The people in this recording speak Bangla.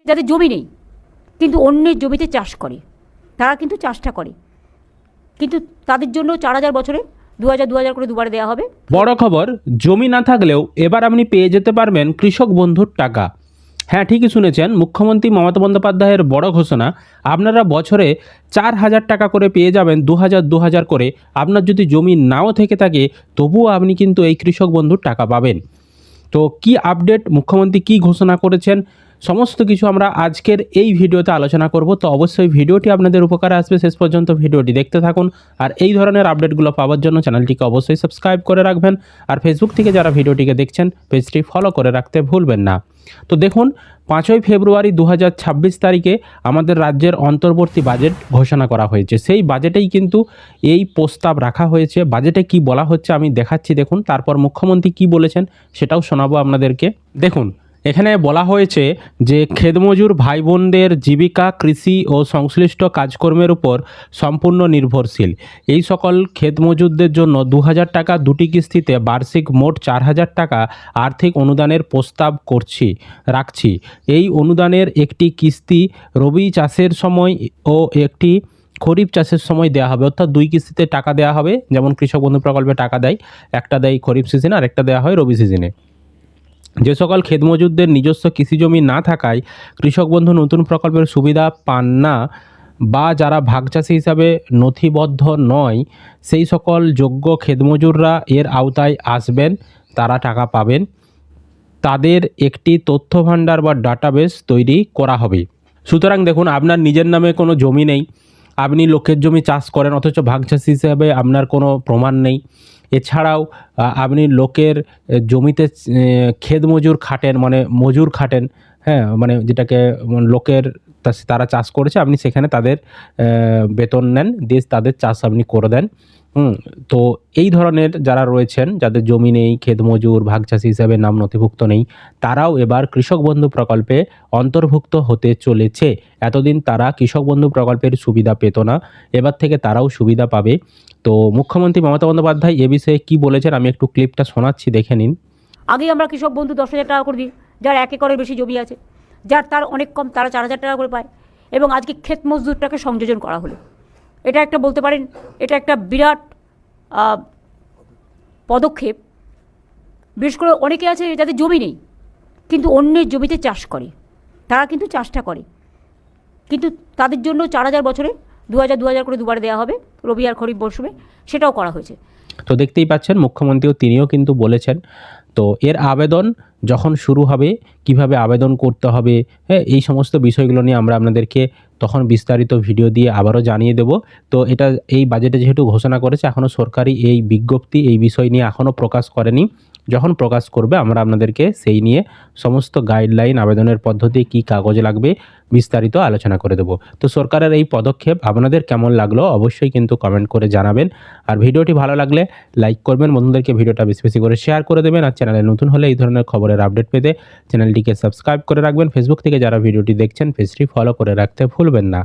যাদের জমি নেই কিন্তু অন্যের জমিতে চাষ করে, তারা কিন্তু চাষটা করে, কিন্তু তাদের জন্য 4,000 বছরে 2,000 করে দুবারে দেওয়া হবে। বড় খবর, জমি না থাকলেও এবার আপনি পেয়ে যেতে পারবেন কৃষক বন্ধুর টাকা। হ্যাঁ, ঠিকই শুনেছেন, মুখ্যমন্ত্রী মমতা বন্দ্যোপাধ্যায়ের বড় ঘোষণা। আপনারা বছরে 4,000 টাকা করে পেয়ে যাবেন, 2,000 করে। আপনার যদি জমি নাও থেকে থাকে তবুও আপনি কিন্তু এই কৃষক বন্ধুর টাকা পাবেন। তো কি আপডেট, মুখ্যমন্ত্রী কি ঘোষণা করেছেন, সমস্ত কিছু আমরা আজকের এই ভিডিওতে আলোচনা করব। তো অবশ্যই ভিডিওটি আপনাদের উপকারে আসবে, শেষ পর্যন্ত ভিডিওটি দেখতে থাকুন। আর এই ধরনের আপডেটগুলো পাওয়ার জন্য চ্যানেলটিকে অবশ্যই সাবস্ক্রাইব করে রাখবেন। আর ফেসবুক থেকে যারা ভিডিওটিকে দেখছেন পেজটি ফলো করে রাখতে ভুলবেন না। তো দেখুন, 5ই ফেব্রুয়ারি 2026 তারিখে আমাদের রাজ্যের অন্তর্বর্তী বাজেট ঘোষণা করা হয়েছে। সেই বাজেটেই কিন্তু এই প্রস্তাব রাখা হয়েছে। বাজেটে কি বলা হচ্ছে আমি দেখাচ্ছি, দেখুন। তারপর মুখ্যমন্ত্রী কি বলেছেন সেটাও শোনাবো আপনাদেরকে। দেখুন, এখানে বলা হয়েছে যে খেতমজুর ভাই বোনদের জীবিকা কৃষি ও সংশ্লিষ্ট কাজকর্মের উপর সম্পূর্ণ নির্ভরশীল। এই সকল খেতমজুরদের জন্য 2,000 টাকা দুটি কিস্তিতে বার্ষিক মোট 4,000 টাকা আর্থিক অনুদানের প্রস্তাব রাখছি। এই অনুদানের একটি কিস্তি রবি চাষের সময় ও একটি খরিফ চাষের সময় দেওয়া হবে, অর্থাৎ 2 কিস্তিতে টাকা দেওয়া হবে। যেমন কৃষক বন্ধু প্রকল্পে টাকা দেয়, একটা দেয় খরিফ সিজনে আর একটা দেওয়া হয় রবি সিজনে। যে সকল খেতমজুরদের নিজস্ব কৃষিজমি না থাকায় কৃষক বন্ধু নতুন প্রকল্পের সুবিধা পান না বা যারা ভাগচাষী হিসাবে নথিবদ্ধ নয়, সেই সকল যোগ্য খেতমজুররা এর আওতায় আসবেন, তারা টাকা পাবেন। তাদের একটি তথ্য ভাণ্ডার বা ডাটাবেস তৈরি করা হবে। সুতরাং দেখুন, আপনার নিজের নামে কোনো জমি নেই, আপনি লোকের জমি চাষ করেন, অথচ ভাগচাষী হিসেবে আপনার কোনো প্রমাণ নেই। এছাড়াও আপনি লোকের জমিতে ক্ষেত মজুর খাটেন, মানে মজুর খাটেন, হ্যাঁ, মানে যেটাকে লোকের তারা চাষ করেছে, আপনি সেখানে তাদের বেতন নেন, দিয়ে তাদের চাষ আপনি করে দেন। তো এই ধরনের যারা রয়েছেন, যাদের জমি নেই, ক্ষেত মজুর, ভাগচাষী হিসাবে নাম নথিভুক্ত নেই, তারাও এবার কৃষক বন্ধু প্রকল্পে অন্তর্ভুক্ত হতে চলেছে। এতদিন তারা কৃষক বন্ধু প্রকল্পের সুবিধা পেত না, এবার থেকে তারাও সুবিধা পাবে। তো মুখ্যমন্ত্রী মমতা বন্দ্যোপাধ্যায় এ বিষয়ে কী বলেছেন আমি একটু ক্লিপটা শোনাচ্ছি, দেখে নিন। আগেই আমরা কৃষক বন্ধু 10,000 টাকা করে দিই, যার 1 একরের বেশি জমি আছে, যার তার অনেক কম, তারা 4,000 টাকা করে পায়। এবং আজকে ক্ষেত মজদুরটাকে সংযোজন করা হলো। এটা একটা বলতে পারেন, এটা একটা বিরাট পদক্ষেপ। বিশেষ করে অনেকে আছে যাদের জমি নেই কিন্তু অন্যের জমিতে চাষ করে, তারা কিন্তু চাষটা করে, কিন্তু তাদের জন্য 4,000 বছরে 2,000 করে দুবারে দেওয়া হবে রবি আর খরিফ মরশুমে, সেটাও করা হয়েছে। তো দেখতেই পাচ্ছেন, মুখ্যমন্ত্রীও তিনিও কিন্তু বলেছেন। তো এর আবেদন যখন শুরু হবে, কিভাবে আবেদন করতে হবে, হ্যাঁ, এই সমস্ত বিষয়গুলো নিয়ে আমরা আপনাদেরকে তখন বিস্তারিত ভিডিও দিয়ে আবারও জানিয়ে দেব। তো এটা এই বাজেটে যেহেতু ঘোষণা করেছে, এখনও সরকারি এই বিজ্ঞপ্তি এই বিষয় নিয়ে এখনও প্রকাশ করেনি। যখন প্রকাশ করবে আমরা আপনাদেরকে সেই নিয়ে সমস্ত গাইডলাইন, আবেদনের পদ্ধতি, কী কাগজ লাগবে বিস্তারিত আলোচনা করে দেবো। তো সরকারের এই পদক্ষেপ আপনাদের কেমন লাগলো অবশ্যই কিন্তু কমেন্ট করে জানাবেন। আর ভিডিওটি ভালো লাগলে লাইক করবেন, বন্ধুদেরকে ভিডিওটা বেশি বেশি করে শেয়ার করে দেবেন। আর চ্যানেলে নতুন হলে এই ধরনের খবরের আপডেট পেতে চ্যানেলটিকে সাবস্ক্রাইব করে রাখবেন। ফেসবুক থেকে যারা ভিডিওটি দেখছেন পেজটি ফলো করে রাখতে ভুলবেন না।